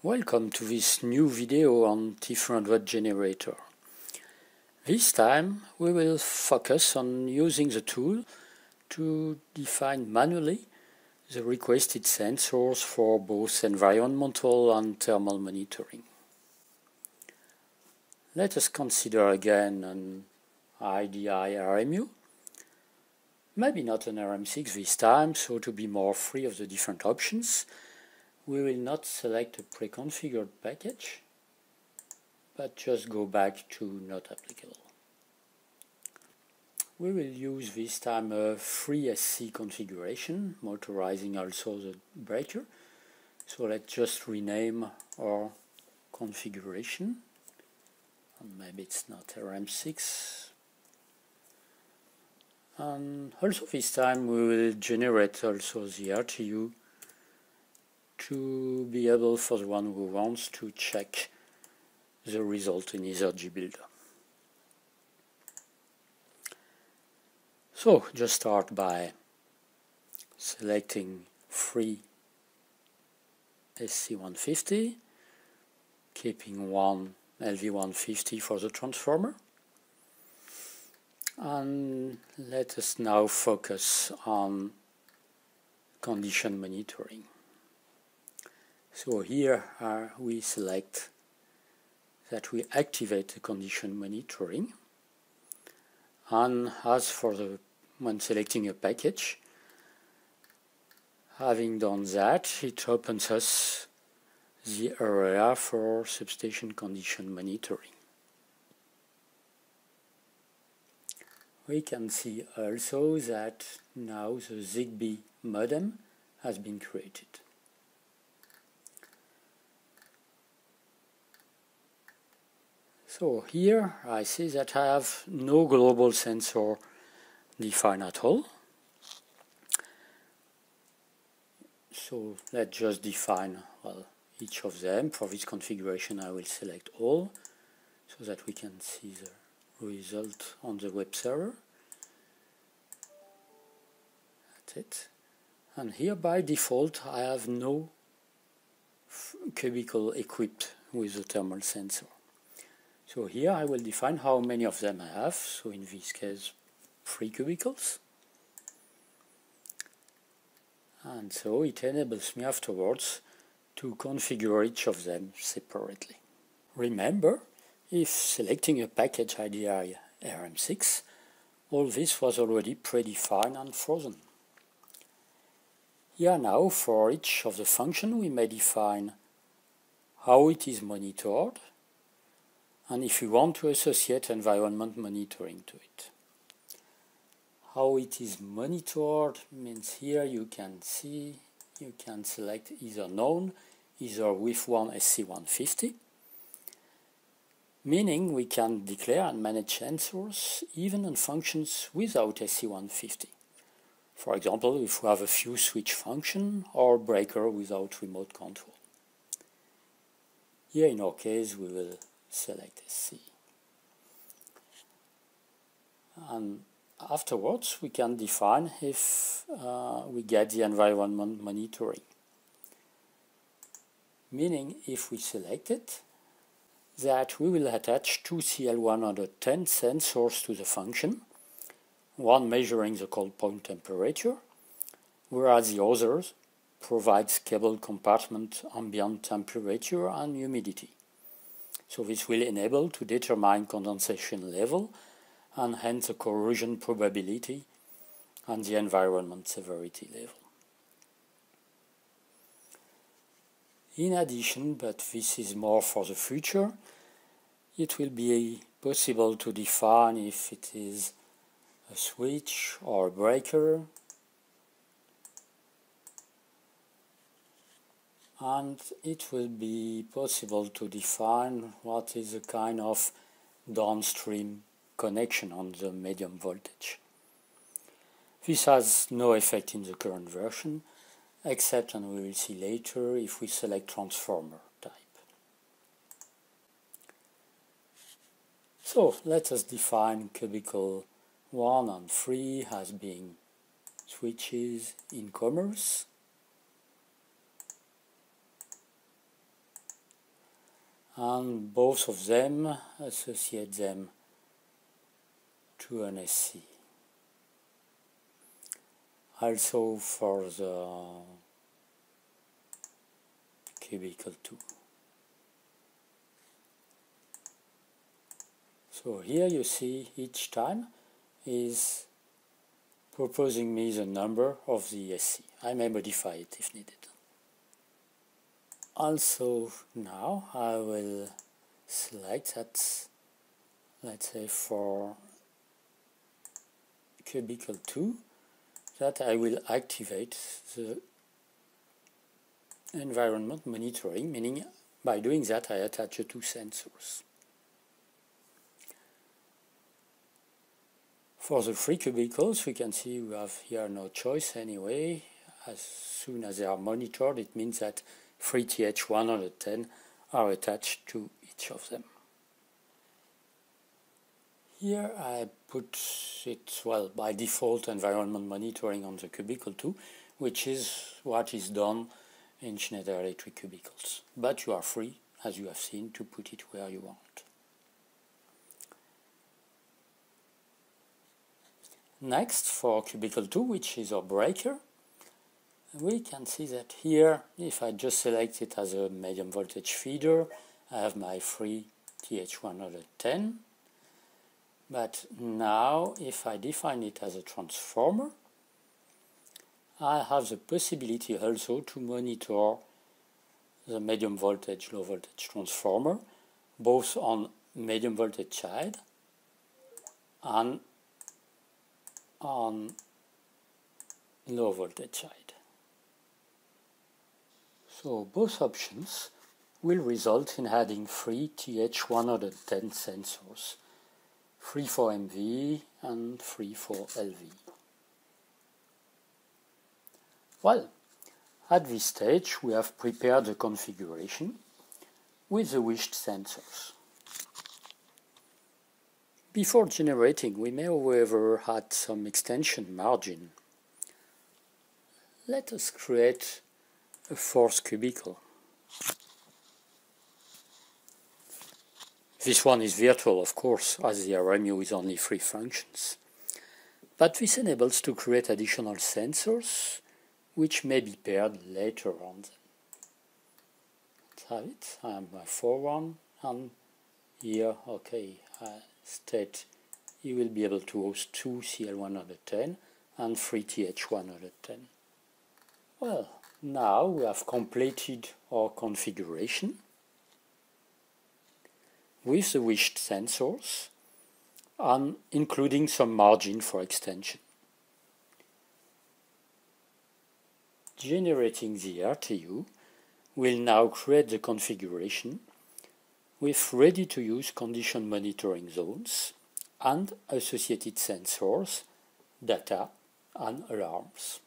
Welcome to this new video on T300 generator. This time we will focus on using the tool to define manually the requested sensors for both environmental and thermal monitoring. Let us consider again an IDI RMU. Maybe not an RM6 this time, so to be more free of the different options, we will not select a pre-configured package, but just go back to not applicable. We will use this time a free SC configuration, motorizing also the breaker. So let's just rename our configuration. And maybe it's not RM6. And also this time we will generate also the RTU to be able for the one who wants to check the result in Easergy builder. So just start by selecting free SC150, keeping one LV150 for the transformer. And let us now focus on condition monitoring. So here we select that we activate the condition monitoring, and as for the when selecting a package, having done that, it opens us the area for substation condition monitoring. We can see also that now the Zigbee modem has been created. So here I see that I have no global sensor defined at all. So let's just define each of them. For this configuration I will select all so that we can see the result on the web server. That's it. And here by default I have no cubicle equipped with the thermal sensor. So here I will define how many of them I have, so in this case 3 cubicles. And so it enables me afterwards to configure each of them separately. Remember, if selecting a package IDI RM6, all this was already predefined and frozen. Here now for each of the functions we may define how it is monitored, and if we want to associate environment monitoring to it. How it is monitored means here you can see, you can select either none, either with one SC150, meaning we can declare and manage sensors even on functions without SC150. For example, if we have a few switch function or breaker without remote control. Here in our case we will select SC. And afterwards we can define if we get the environment monitoring. Meaning if we select it, that we will attach 2 CL110 sensors to the function, one measuring the cold point temperature, whereas the others provides cable compartment ambient temperature and humidity. So this will enable to determine condensation level and hence the corrosion probability and the environment severity level. In addition, but this is more for the future, it will be possible to define if it is a switch or a breaker, and it will be possible to define what is a kind of downstream connection on the medium voltage. This has no effect in the current version, except, and we will see later, if we select transformer type. So let us define cubicle 1 and 3 as being switches in commerce. and both of them associate them to an SC. Also for the cubicle 2. So here you see each time is proposing me the number of the SC. I may modify it if needed. Also now I will select that, let's say for cubicle 2, that I will activate the environment monitoring, meaning by doing that I attach the 2 sensors. For the 3 cubicles, we can see we have here no choice anyway. As soon as they are monitored, it means that 3 TH110 are attached to each of them. Here I put it, well, by default environment monitoring on the cubicle 2, which is what is done in Schneider electric cubicles. But you are free, as you have seen, to put it where you want. Next, for cubicle 2, which is our breaker, we can see that here, if I just select it as a medium voltage feeder, I have my 3 TH110. But now, if I define it as a transformer, I have the possibility also to monitor the medium voltage, low voltage transformer, both on medium voltage side and on low voltage side. So both options will result in adding 3 TH110 sensors, 3 for MV and 3 for LV. Well, at this stage we have prepared the configuration with the wished sensors. Before generating, we may however add some extension margin. Let us create a 4th cubicle. This one is virtual, of course, as the RMU is only 3 functions. But this enables to create additional sensors, which may be paired later on. Let's have it. I have my 4 one, and here, okay, state you will be able to host 2 CL110 and 3 TH110. Well, now we have completed our configuration with the wished sensors and including some margin for extension. Generating the RTU will now create the configuration with ready-to-use condition monitoring zones and associated sensors, data and alarms.